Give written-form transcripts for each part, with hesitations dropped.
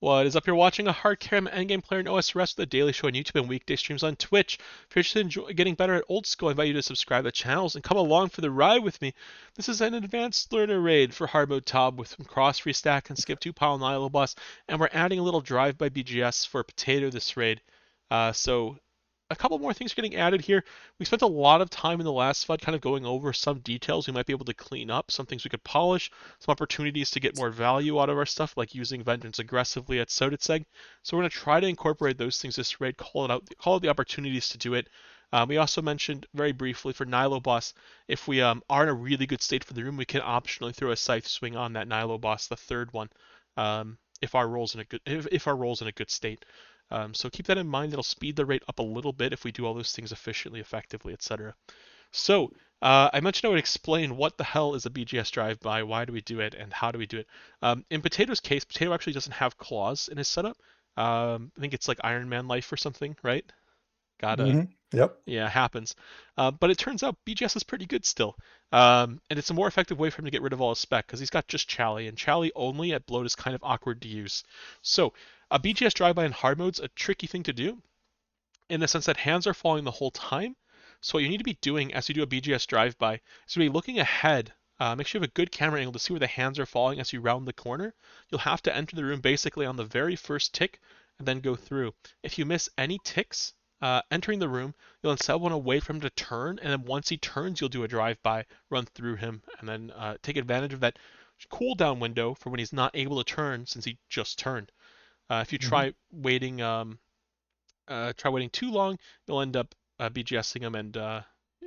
What is up? You're watching a hardcore endgame player in OSRS with a daily show on YouTube and weekday streams on Twitch. If you're interested in getting better at old school, I invite you to subscribe to the channels and come along for the ride with me. This is an advanced learner raid for hard mode Tob with some cross restack and skip 2 pile Nihilo boss, and we're adding a little drive by BGS for Potato this raid. So a couple more things are getting added here. We spent a lot of time in the last FUD kind of going over some details we might be able to clean up, some things we could polish, some opportunities to get more value out of our stuff, like using Vengeance aggressively at Soditseg. So we're going to try to incorporate those things this raid, call out the opportunities to do it. We also mentioned very briefly for Nilo boss, if we are in a really good state for the room, we can optionally throw a scythe swing on that Nilo boss, the third one, if our roll's in a good if our roll's in a good state. So keep that in mind. It'll speed the rate up a little bit if we do all those things efficiently, effectively, etc. So I mentioned I would explain what the hell is a BGS drive-by, why do we do it, and how do we do it. In Potato's case, Potato actually doesn't have claws in his setup. I think it's like Iron Man life or something, right? Gotta, Yep. yeah, happens. But it turns out BGS is pretty good still. And it's a more effective way for him to get rid of all his spec because he's got just Chally, and Chally only at bloat is kind of awkward to use. So a BGS drive-by in hard mode's a tricky thing to do in the sense that hands are falling the whole time. So what you need to be doing as you do a BGS drive-by is to be looking ahead. Make sure you have a good camera angle to see where the hands are falling as you round the corner. You'll have to enter the room basically on the very first tick and then go through. If you miss any ticks entering the room, you'll instead want to wait for him to turn, and then once he turns, you'll do a drive-by, run through him, and then take advantage of that cooldown window for when he's not able to turn since he just turned. If you hmm try waiting too long, you'll end up BGSing them and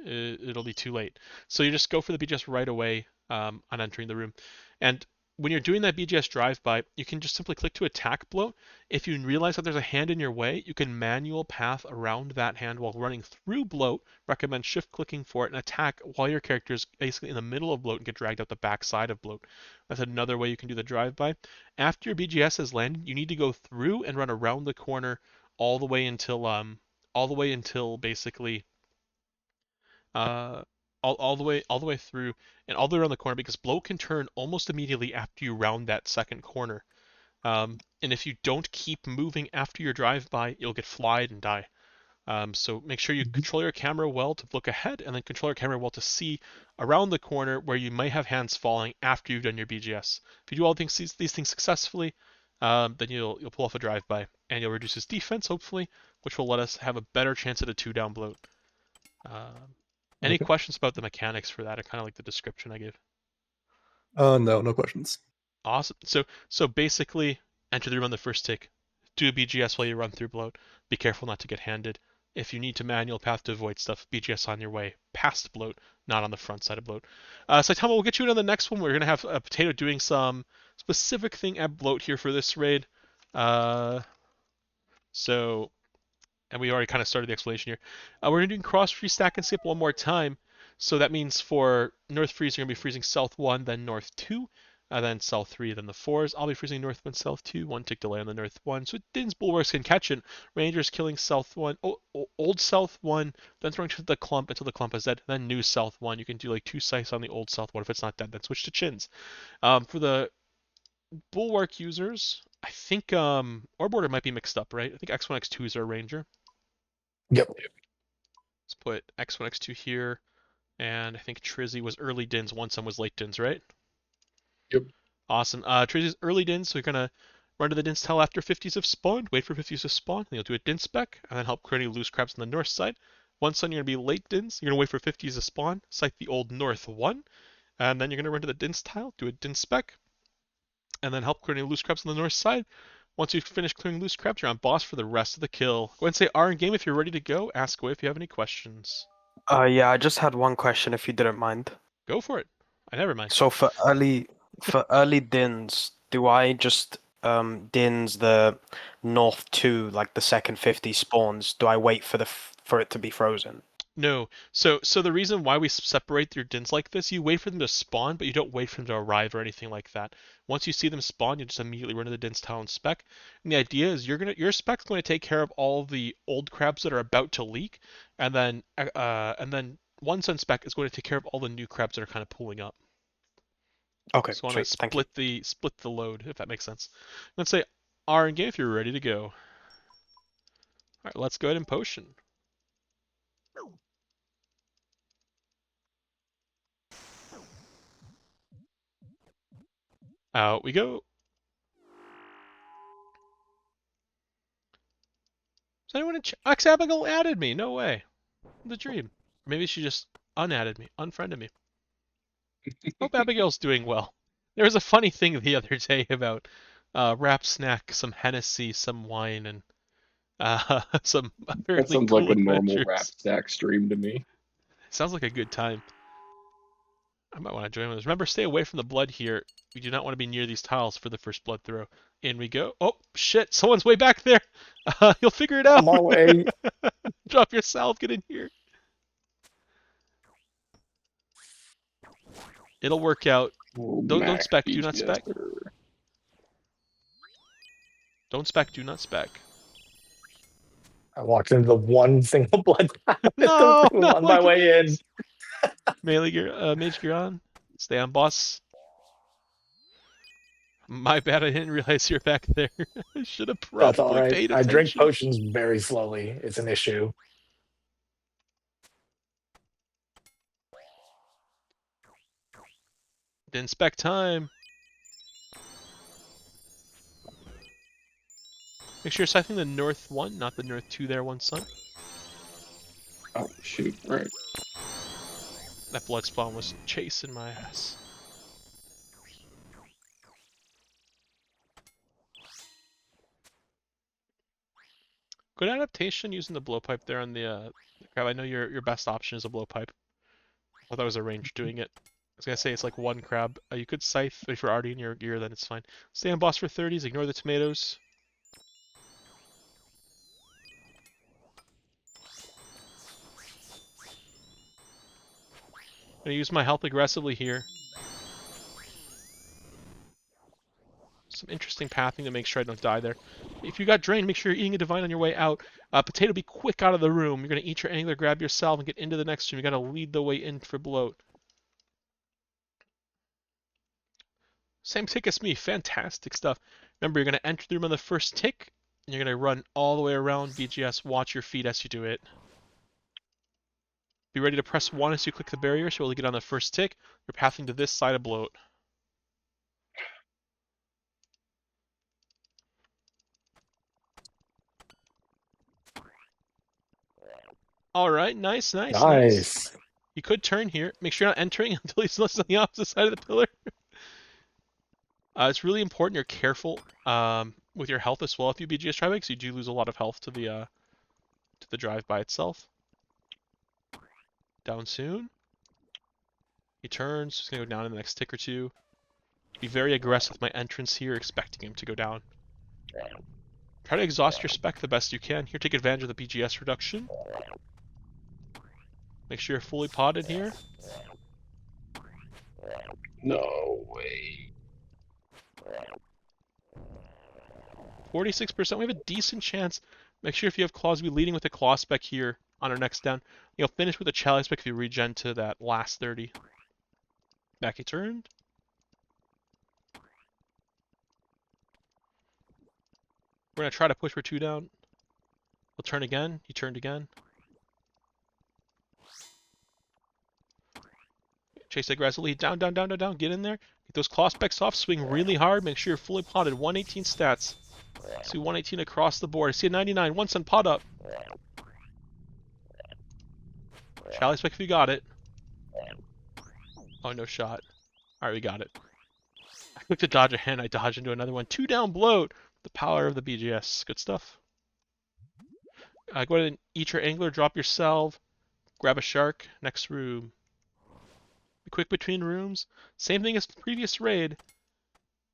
it'll be too late. So you just go for the BGS right away on entering the room. And when you're doing that BGS drive-by, you can just simply click to attack bloat. If you realize that there's a hand in your way, you can manual path around that hand while running through bloat. Recommend shift clicking for it and attack while your character is basically in the middle of bloat and get dragged out the back side of bloat. That's another way you can do the drive-by. After your BGS has landed, you need to go through and run around the corner all the way until basically uh all the way through and all the way around the corner because blow can turn almost immediately after you round that second corner. And if you don't keep moving after your drive by, you'll get flied and die. So make sure you hmm control your camera well to look ahead, and then control your camera well to see around the corner where you might have hands falling after you've done your BGS. If you do all these things successfully, then you'll pull off a drive-by, and you'll reduce his defense hopefully, which will let us have a better chance at a 2 down bloat. Um, any Okay. questions about the mechanics for that, or kind of like the description I gave? No, no questions. Awesome. So basically, enter the room on the first tick. Do a BGS while you run through bloat. Be careful not to get handed. If you need to manual path to avoid stuff, BGS on your way past bloat, not on the front side of bloat. Saitama, we'll get you in on the next one. We're gonna have a potato doing some specific thing at bloat here for this raid. Uh, so, and we already kind of started the explanation here. We're gonna do cross free stack and skip one more time. So that means for north freeze, you're gonna be freezing south 1, then north 2, and then south 3, then the 4s. I'll be freezing north 1, south 2, 1 tick delay on the north 1. So Din's Bulwarks can catch it. Rangers killing south 1, old south 1, then throwing to the clump until the clump is dead, then new south 1. You can do like 2 scythes on the old south 1 if it's not dead, then switch to chins. For the Bulwark users, I think Orb Order might be mixed up, right? I think X1, X2 is our ranger. Yep. Let's put X1, X2 here. And I think Trizzy was early Dins, one some was late Dins, right? Yep. Awesome. Trizzy's early Dins, so you're gonna run to the Dins tile after 50s have spawned, wait for 50s to spawn, then you'll do a Din spec, and then help clear any loose crabs on the north side. One sun, you're gonna be late Dins, you're gonna wait for 50s to spawn, scythe the old north 1, and then you're gonna run to the Dins tile, do a Din spec, and then help clear any loose crabs on the north side. Once you've finished clearing loose crabs, you're on boss for the rest of the kill. Go ahead and say R in game if you're ready to go. Ask away if you have any questions. Yeah, I just had one question if you didn't mind. Go for it. I never mind. So for early dins, do I just dins the north 2 like the second 50 spawns? Do I wait for it to be frozen? No. So the reason why we separate your dins like this, you wait for them to spawn, but you don't wait for them to arrive or anything like that. Once you see them spawn, you just immediately run to the dins tile and spec. And the idea is your spec's going to take care of all the old crabs that are about to leak, and then one sun spec is going to take care of all the new crabs that are kind of pulling up. Okay, So I want to sweet. Thank you. split the load, if that makes sense. Let's say R in game if you're ready to go. Alright, let's go ahead and potion. Out we go. Is anyone in chat? Abigail added me. No way. The dream. Maybe she just unadded me, unfriended me. Hope Abigail's doing well. There was a funny thing the other day about wrap snack, some Hennessy, some wine, and some That apparently sounds like cool a normal rap adventures. stack stream to me. Sounds like a good time. I might want to join with. Remember, stay away from the blood here. We do not want to be near these tiles for the first blood throw. In we go. Oh, shit. Someone's way back there. You'll figure it out. On my way. Drop yourself. Get in here. It'll work out. Oh, Don't Mac spec. Do not BGS spec. server. Don't spec. Do not spec. I walked into the one single blood No, not on my like way in. this. Melee gear, mage gear on. Stay on boss. My bad, I didn't realize you're back there. I should have That's all probably right. paid I attention. drink potions very slowly. It's an issue. Didn't spec time. Make sure you're siphoning the north one, not the north two there, one son. Oh, shoot. Alright. That blood spawn was chasing my ass. Good adaptation using the blowpipe there on the crab. I know your best option is a blowpipe. I thought that was a range doing it. I was gonna say it's like one crab. You could scythe, but if you're already in your gear, then it's fine. Stay on boss for 30s, ignore the tomatoes. I'm gonna use my health aggressively here. Some interesting pathing to make sure I don't die there. If you got drained, make sure you're eating a divine on your way out. Potato, be quick out of the room. You're gonna eat your angler, grab yourself, and get into the next room. You gotta lead the way in for bloat. Same tick as me. Fantastic stuff. Remember, you're gonna enter the room on the first tick, and you're gonna run all the way around BGS. Watch your feet as you do it. Be ready to press 1 as you click the barrier, so we'll get on the first tick. You're pathing to this side of bloat. Alright, nice. You could turn here. Make sure you're not entering until he's on the opposite side of the pillar. It's really important you're careful with your health as well if you BGS drive, because you do lose a lot of health to the drive by itself. Down soon. He turns. He's gonna go down in the next tick or two. Be very aggressive with my entrance here, expecting him to go down. Try to exhaust your spec the best you can. Here, take advantage of the BGS reduction. Make sure you're fully potted here. No way. 46%. We have a decent chance. Make sure if you have claws, be leading with a claw spec here on our next down. You'll finish with a chalice spec if you regen to that last 30. Back he turned. We're gonna try to push for 2 down. We'll turn again. He turned again. Chase aggressively. Down. Get in there. Get those claw specs off. Swing really hard. Make sure you're fully potted. 118 stats. See 118 across the board. I see a 99. One sun pot up. Chalice spec if you got it. Oh, no shot. Alright, we got it. I clicked to dodge a hand. I dodged into another one. 2 down bloat. The power of the BGS. Good stuff. Go ahead and eat your angler. Drop your salve. Grab a shark. Next room. Be quick between rooms. Same thing as the previous raid.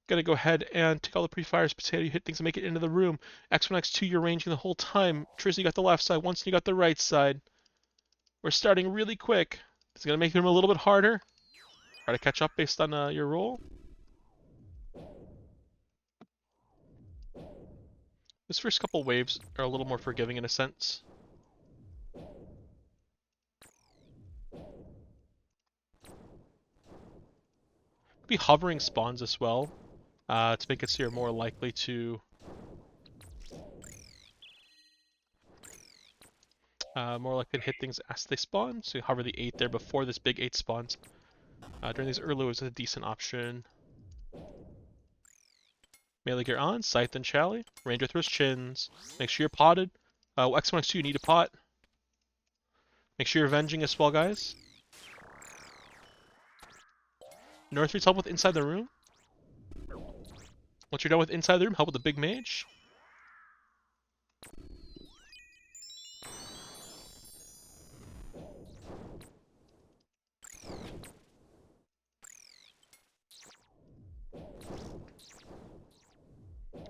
Gotta go ahead and take all the pre-fires. Potato, you hit things to make it into the room. X1, X2, you're ranging the whole time. Tris, you got the left side. Once you got the right side. We're starting really quick. It's gonna make them a little bit harder. Try to catch up based on your roll. This first couple waves are a little more forgiving in a sense. Be hovering spawns as well to make it so you're more likely to More likely to hit things as they spawn, so you hover the 8 there before this big 8 spawns. During these early waves, a decent option. Melee gear on, Scythe and Chally. Ranger throws chins. Make sure you're potted. X1, X2, you need a pot. Make sure you're avenging as well, guys. North reads help with inside the room. Once you're done with inside the room, help with the big mage.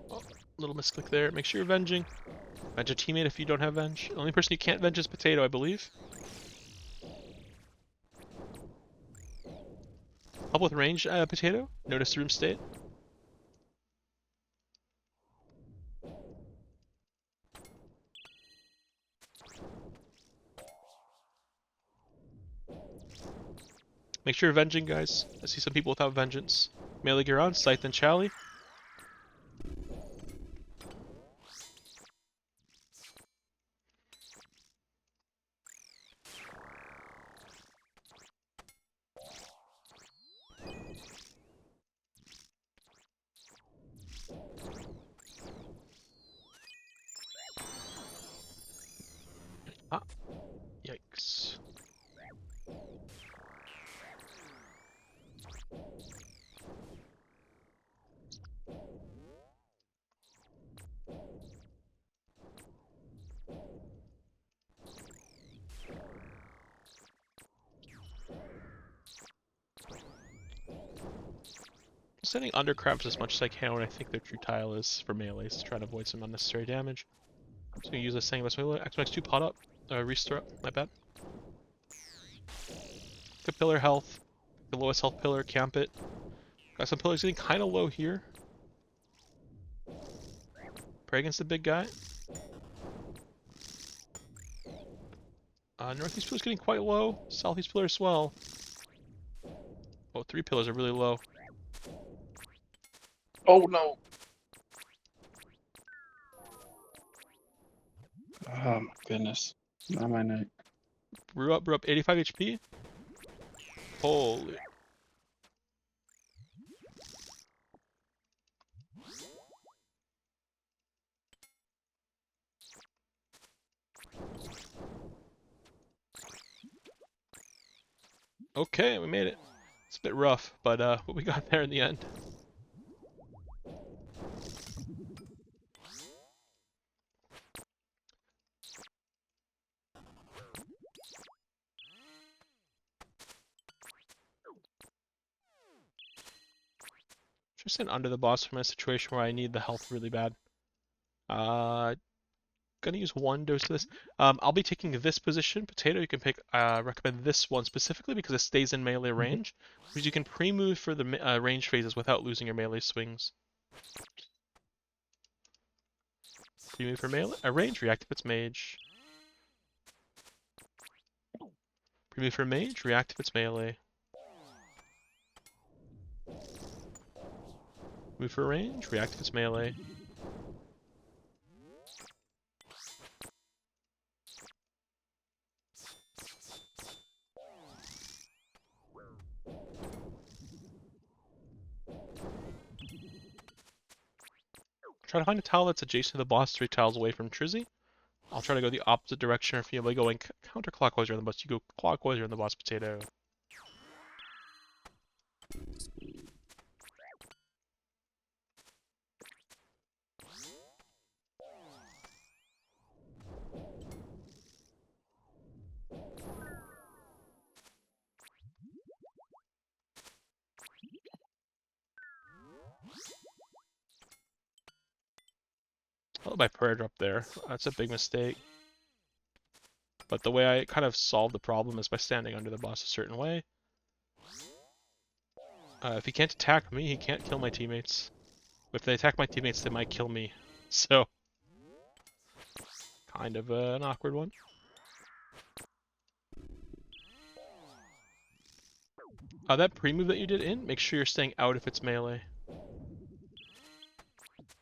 Oh, little misclick there. Make sure you're avenging. Venge a teammate if you don't have venge. The only person you can't venge is Potato, I believe. Help with range, Potato. Notice the room state. Make sure you're avenging, guys. I see some people without vengeance. Melee gear on, Scythe and Chally. Ah, yikes. Sending undercrabs as much as I can when I think their true tile is for melees to try to avoid some unnecessary damage. So you use this saying best way. X2 pot up. Restore up, my bad. Good pillar health. The lowest health pillar, camp it. Got some pillars getting kind of low here. Pray against the big guy. Northeast pillar's getting quite low. Southeast pillar as well. Oh, 3 pillars are really low. Oh no! Oh my goodness. Not my night. Brew up 85 HP. Holy. Okay, we made it. It's a bit rough, but we got there in the end. Just an under the boss from a situation where I need the health really bad. Gonna use 1 dose of this. I'll be taking this position. Potato, you can pick, recommend this one specifically because it stays in melee range. Because you can pre-move for the range phases without losing your melee swings. Pre-move for melee, range, reactivates mage. Pre-move for mage, reactivates melee. Move for range, reactivates melee. Try to find a tile that's adjacent to the boss 3 tiles away from Trizzy. I'll try to go the opposite direction. If you're going counterclockwise around the boss, you go clockwise around the boss Potato. Oh, my prayer drop there. That's a big mistake. But the way I kind of solve the problem is by standing under the boss a certain way. If he can't attack me, he can't kill my teammates. If they attack my teammates, they might kill me. So, kind of an awkward one. That pre-move that you did in, make sure you're staying out if it's melee.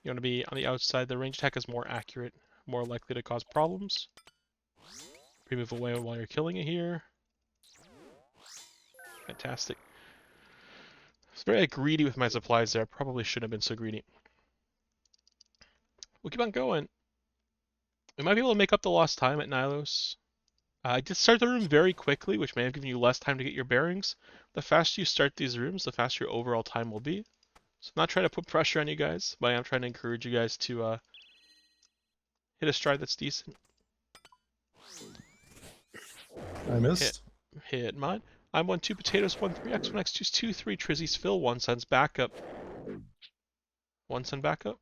You want to be on the outside. The range attack is more accurate, more likely to cause problems. Pre-move away while you're killing it here. Fantastic. I was very greedy with my supplies there. I probably shouldn't have been so greedy. We'll keep on going. We might be able to make up the lost time at Nilos. I did start the room very quickly, which may have given you less time to get your bearings. The faster you start these rooms, the faster your overall time will be. So I'm not trying to put pressure on you guys, but I am trying to encourage you guys to hit a stride that's decent. I missed. Hit mine. I'm 1, 2 potatoes, 1, 3 X1, X2, 2, 3 Trizzy's fill, 1 sends backup. 1 send backup.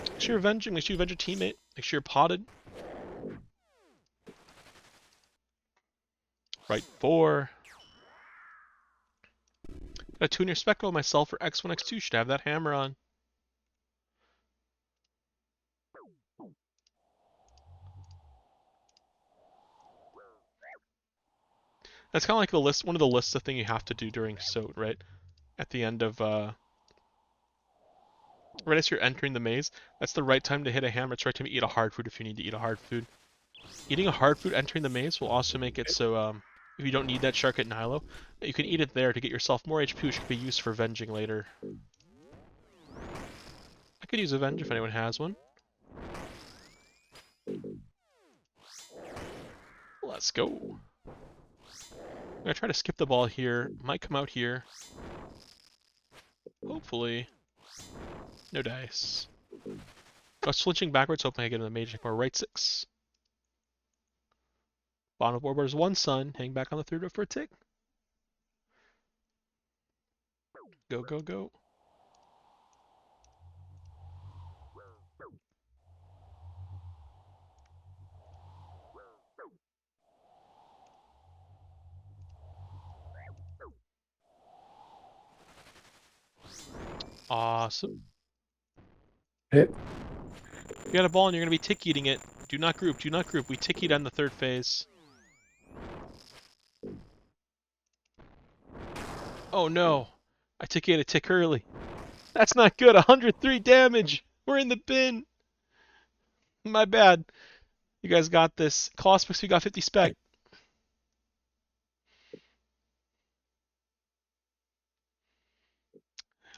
Make sure you're avenging, make sure you avenge your teammate, make sure you're potted. Right 4. Gotta tune your speckle, myself for X1, X2 should have that hammer on. That's kind of like the list, one of the lists of things you have to do during SOT, right? At the end of, right as you're entering the maze, that's the right time to hit a hammer. It's the right time to eat a hard food if you need to eat a hard food. Eating a hard food entering the maze will also make it so, if you don't need that shark at Nilo, you can eat it there to get yourself more HP, which can be used for avenging later. I could use avenge if anyone has one. Let's go. I'm gonna try to skip the ball here. Might come out here. Hopefully. No dice. I was flinching backwards, hoping I get in the mage more. Right 6. Bottom of board is 1 sun. Hang back on the 3rd row for a tick. Go, go, go. Awesome. Hit. You got a ball and you're going to be tick eating it. Do not group, do not group. We tick eat on the 3rd phase. Oh no. I tick ate a tick early. That's not good. 103 damage. We're in the bin. My bad. You guys got this. Colospix, we got 50 spec.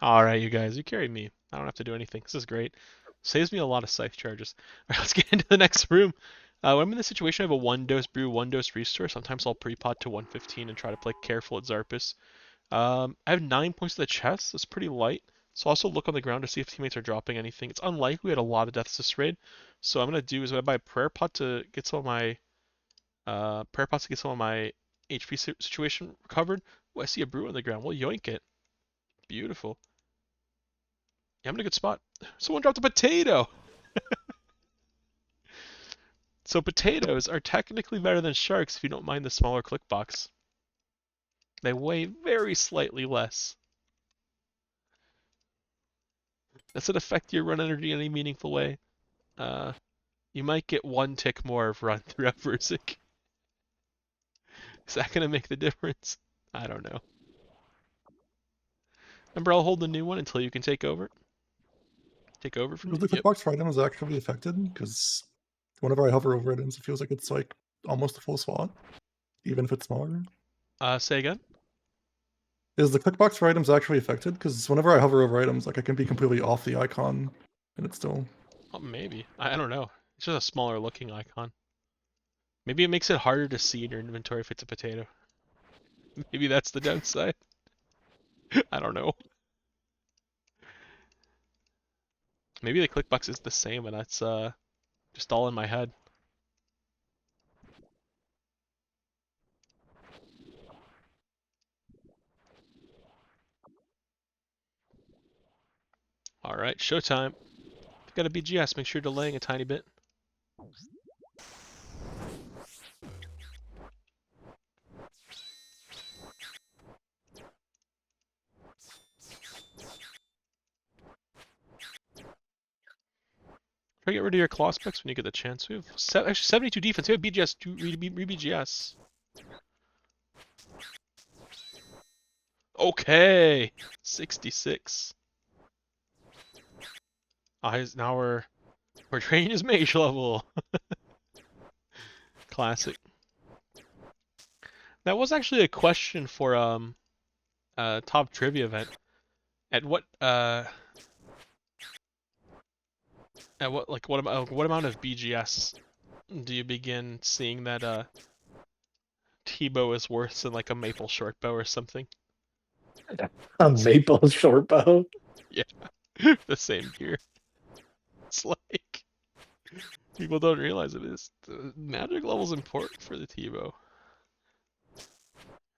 Alright, you guys. You carry me. I don't have to do anything. This is great. Saves me a lot of scythe charges. Alright, let's get into the next room. When I'm in this situation, I have a 1-dose brew, 1-dose restore. Sometimes I'll pre-pot to 115 and try to play careful at Zarpus. I have 9 points to the chest. That's pretty light. So also look on the ground to see if teammates are dropping anything. It's unlikely we had a lot of deaths this raid. So what I'm gonna do is I'm gonna buy a prayer pot to get some of my HP situation recovered. Oh, I see a brew on the ground. We'll yoink it. Beautiful. Yeah, I'm in a good spot. Someone dropped a potato. So potatoes are technically better than sharks if you don't mind the smaller click box. They weigh very slightly less. Does it affect your run energy in any meaningful way? You might get 1 tick more of run throughout Versic. Is that going to make the difference? I don't know. Remember, I'll hold the new one until you can take over. Take over from Was me. the Yep. clickbox for items actually affected? Because whenever I hover over items, it feels like it's like almost a full slot, even if it's smaller. Say again? Is the clickbox for items actually affected? Because whenever I hover over items, like I can be completely off the icon, and it's still. Oh, maybe. I don't know. It's just a smaller looking icon. Maybe it makes it harder to see in your inventory if it's a potato. Maybe that's the downside. I don't know. Maybe the clickbox is the same and that's just all in my head. Alright, showtime. If you got a BGS, make sure you're delaying a tiny bit. Try to get rid of your claw specs when you get the chance. We have actually 72 defense. We have BGS. Re-BGS. Okay. 66. Now we're training as mage level. Classic. That was actually a question for top trivia event. At what what amount of BGS do you begin seeing that T-bow is worse than like a maple short bow or something? A maple short bow. The same gear. It's like people don't realize it is. The magic level's important for the T-bow.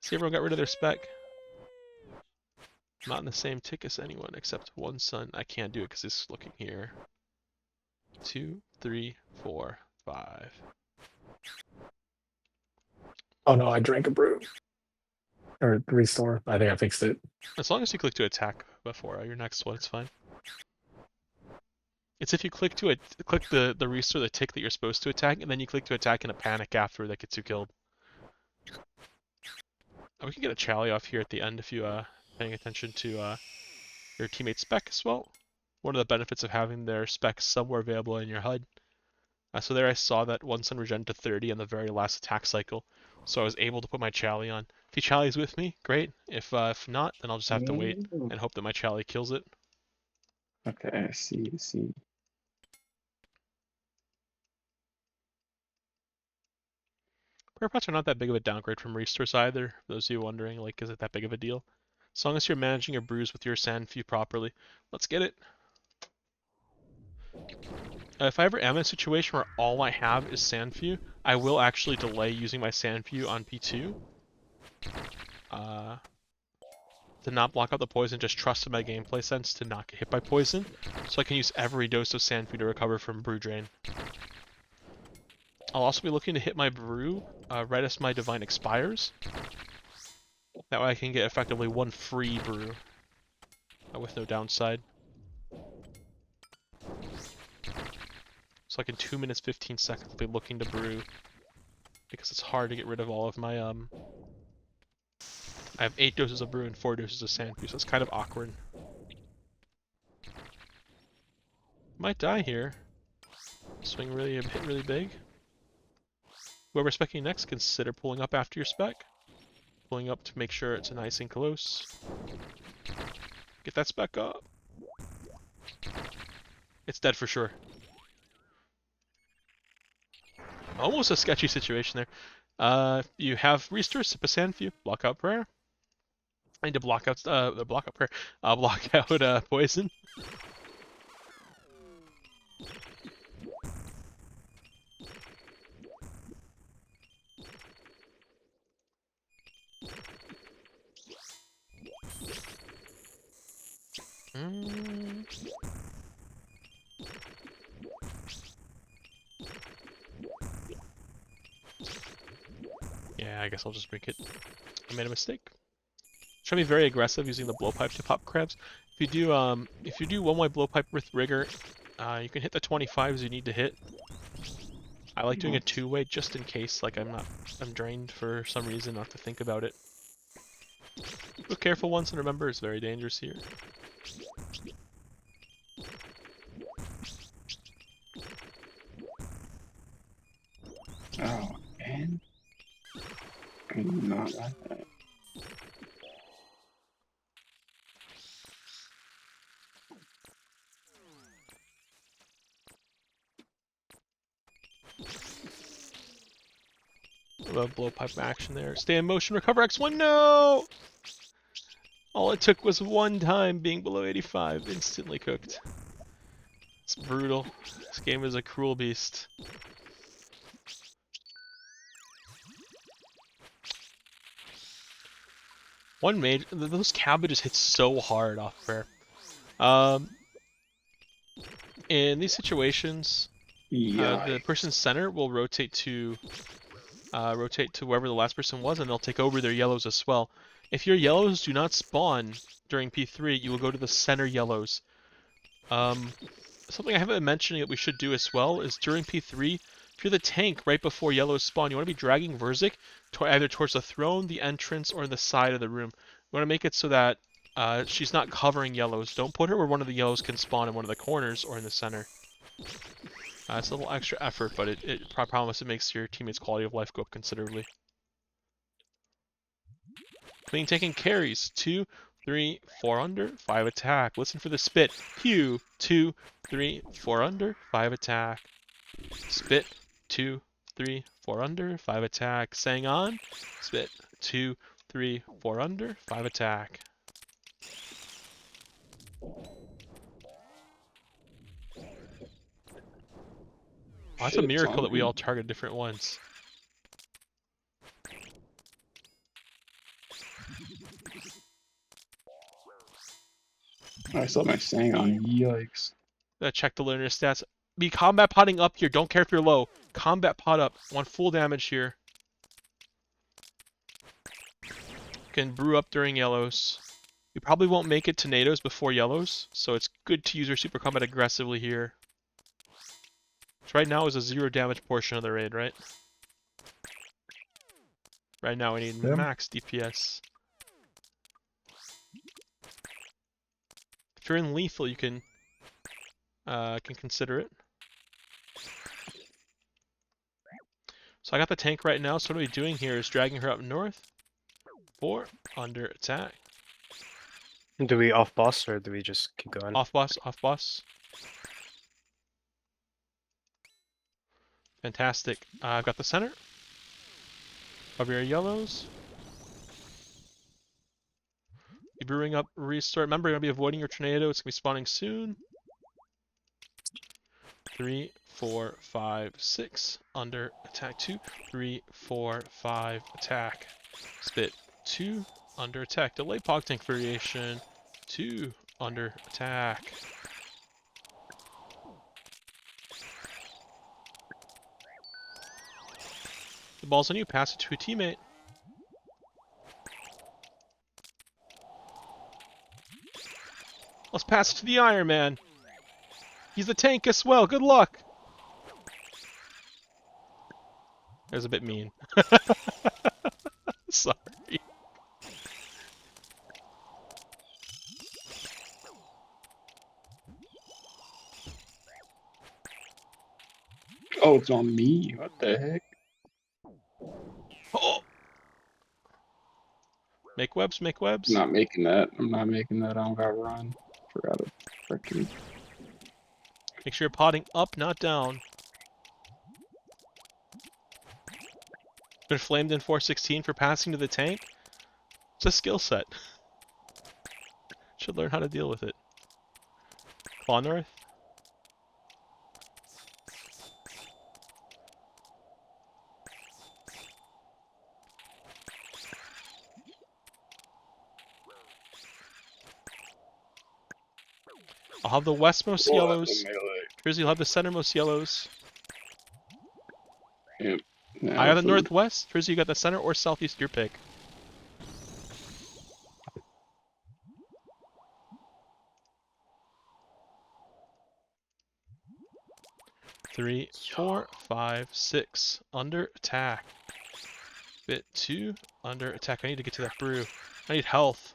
See, everyone got rid of their spec. Not in the same tick as anyone except one son. I can't do it because it's looking here. 2, 3, 4, 5. Oh no, I drank a brew. Or restore. I think I fixed it. As long as you click to attack before your next one, it's fine. It's if you click the restore the tick that you're supposed to attack, and then you click to attack in a panic after that gets you killed. We can get a Chally off here at the end if you paying attention to your teammate's spec as well. One of the benefits of having their specs somewhere available in your HUD. So there I saw that one son regen to 30 on the very last attack cycle, so I was able to put my Chally on. If he Challies with me, great. If not, then I'll just have to wait and hope that my Chally kills it. Okay, I see. Prayer pots are not that big of a downgrade from restores either, for those of you wondering, like, is it that big of a deal? As long as you're managing your brews with your Sandfew properly. Let's get it. If I ever am in a situation where all I have is Sandfew, I will actually delay using my Sandfew on P2. To not block out the poison, just trust in my gameplay sense to not get hit by poison, so I can use every dose of Sandfew to recover from brew drain. I'll also be looking to hit my brew right as my divine expires. That way I can get effectively one free brew with no downside. So like in 2 minutes 15 seconds I'll be looking to brew, because it's hard to get rid of all of my I have 8 doses of brew and 4 doses of Sandfew, so it's kind of awkward. Might die here. Swing hit really big. Whoever's specking next, consider pulling up after your spec. Pulling up to make sure it's nice and close. Get that spec up. It's dead for sure. Almost a sketchy situation there. You have restore, sip a Sandfew, block out prayer. I need to block out prayer. Block out poison. Yeah, I guess I'll just drink it. I made a mistake. Try to be very aggressive using the blowpipe to pop crabs. If you do one-way blowpipe with rigor, you can hit the 25s you need to hit. I like doing a two-way just in case, like I'm drained for some reason, not to think about it. Be careful once and remember it's very dangerous here. Oh, and I do not like that. Love blowpipe action there. Stay in motion, recover X1, no! All it took was one time being below 85, instantly cooked. It's brutal. This game is a cruel beast. One mage, those cabbages hit so hard off prayer. In these situations, the person's center will rotate to wherever the last person was, and they'll take over their yellows as well. If your yellows do not spawn during P3, you will go to the center yellows. Something I haven't been mentioning that we should do as well is during P3, if you're the tank right before yellows spawn, you want to be dragging Verzik either towards the throne, the entrance, or the side of the room. You want to make it so that She's not covering yellows. Don't put her where one of the yellows can spawn in one of the corners or in the center. It's a little extra effort, but I promise it makes your teammates' quality of life go up considerably. Clean taking carries. 2, 3, 4 under, 5 attack. Listen for the spit. Pew. 2, 3, 4 under, 5 attack. Spit. 2, 3, 4 under, 5 attack. Sang on. Spit. 2, 3, 4 under, 5 attack. Oh, that's a Shit's miracle on that we me. all target different ones. I saw my Sang on. Yikes. Check the learner stats. Be combat potting up here. Don't care if you're low. Combat pot up. Want full damage here. Can brew up during yellows. You probably won't make it to NATOs before yellows, so it's good to use your super combat aggressively here. Which right now is a 0 damage portion of the raid, right? Right now we need Yeah. max DPS. If you're in lethal, you can consider it. So I got the tank right now, so what are we doing here is dragging her up north. 4 under attack. Do we off boss or do we just keep going? Off boss, off boss. Fantastic. I've got the center. Cover your yellows. Be brewing up restore. Remember, you're going to be avoiding your tornado. It's going to be spawning soon. 3, 4, 5, 6. Under attack 2. 3, 4, 5. Attack. Spit 2. Under attack. Delay pog tank variation. 2. Under attack. The ball's on you. Pass it to a teammate. Let's pass it to the Iron Man. He's the tank as well. Good luck. That was a bit mean. Sorry. Oh, it's on me. What the heck? Oh! Make webs, make webs. I'm not making that. I'm not making that. I don't got run. Forgot to freaking. Make sure you're potting up, not down. Been flamed in 416 for passing to the tank. It's a skill set. Should learn how to deal with it. Claw north. I'll have the westmost yellows. Frizzy, you'll have the centermost yellows. Yep. I got the northwest. Frizzy, you got the center or southeast, your pick. Three, 4, 5, 6. Under attack. Bit 2. Under attack. I need to get to that brew. I need health.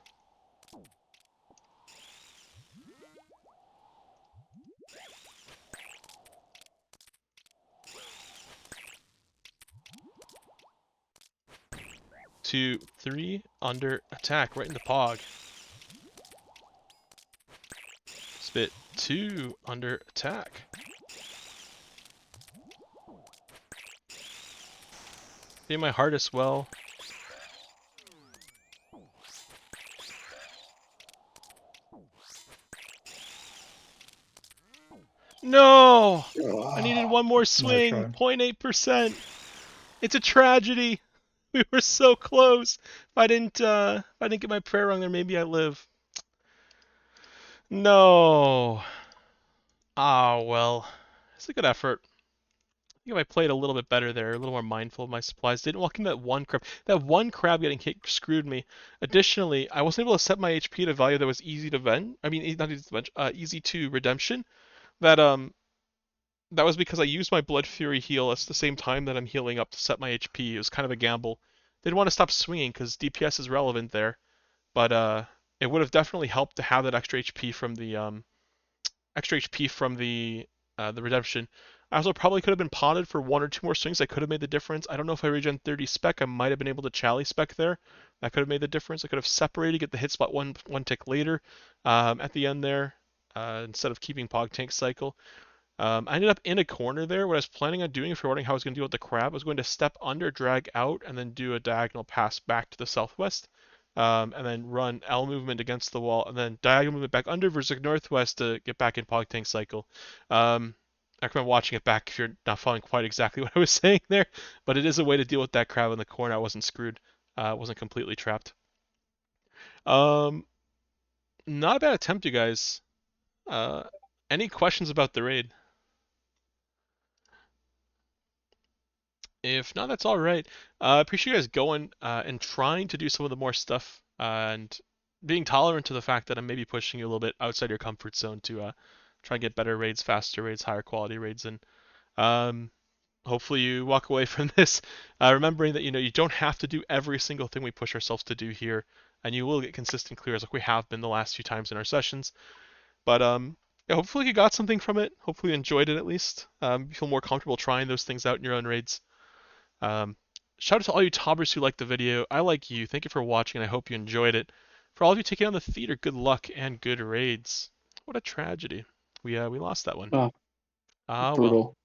Two, 3. Under attack. Right in the pog. Spit 2. Under attack. Doing my hardest well. No! I needed one more swing. try. 0.8%. It's a tragedy. We were so close. If I didn't get my prayer wrong there, maybe I live. No. Ah, well. It's a good effort. I think if I played a little bit better there, a little more mindful of my supplies, didn't walk into that one crab. That one crab getting hit screwed me. Additionally, I wasn't able to set my HP at a value that was easy to vend. I mean, not easy to vend, easy to redemption. That was because I used my Blood Fury heal at the same time that I'm healing up to set my HP. It was kind of a gamble. Didn't want to stop swinging because DPS is relevant there, but it would have definitely helped to have that extra HP from the redemption. I also probably could have been potted for 1 or 2 more swings. I could have made the difference. I don't know if I regen 30 spec. I might have been able to Chally spec there. That could have made the difference. I could have separated, get the hit spot one tick later at the end there instead of keeping Pog Tank cycle. I ended up in a corner there. What I was planning on doing, if you're wondering how I was going to deal with the crab, I was going to step under, drag out, and then do a diagonal pass back to the southwest. And then run L movement against the wall, and then diagonal movement back under versus northwest to get back in Pog Tank cycle. I recommend watching it back if you're not following quite exactly what I was saying there, but it is a way to deal with that crab in the corner. I wasn't screwed. I wasn't completely trapped. Not a bad attempt, you guys. Any questions about the raid? If not, that's all right. I appreciate you guys going and trying to do some of the more stuff and being tolerant to the fact that I'm maybe pushing you a little bit outside your comfort zone to try and get better raids, faster raids, higher quality raids, and hopefully you walk away from this remembering that you don't have to do every single thing we push ourselves to do here, and you will get consistent clears like we have been the last few times in our sessions. But yeah, hopefully you got something from it. Hopefully you enjoyed it at least. You feel more comfortable trying those things out in your own raids. Shout out to all you tobbers who liked the video. I like you. Thank you for watching, and I hope you enjoyed it. For all of you taking on the theater, good luck and good raids. What a tragedy. We lost that one. Oh, Ah, well. brutal.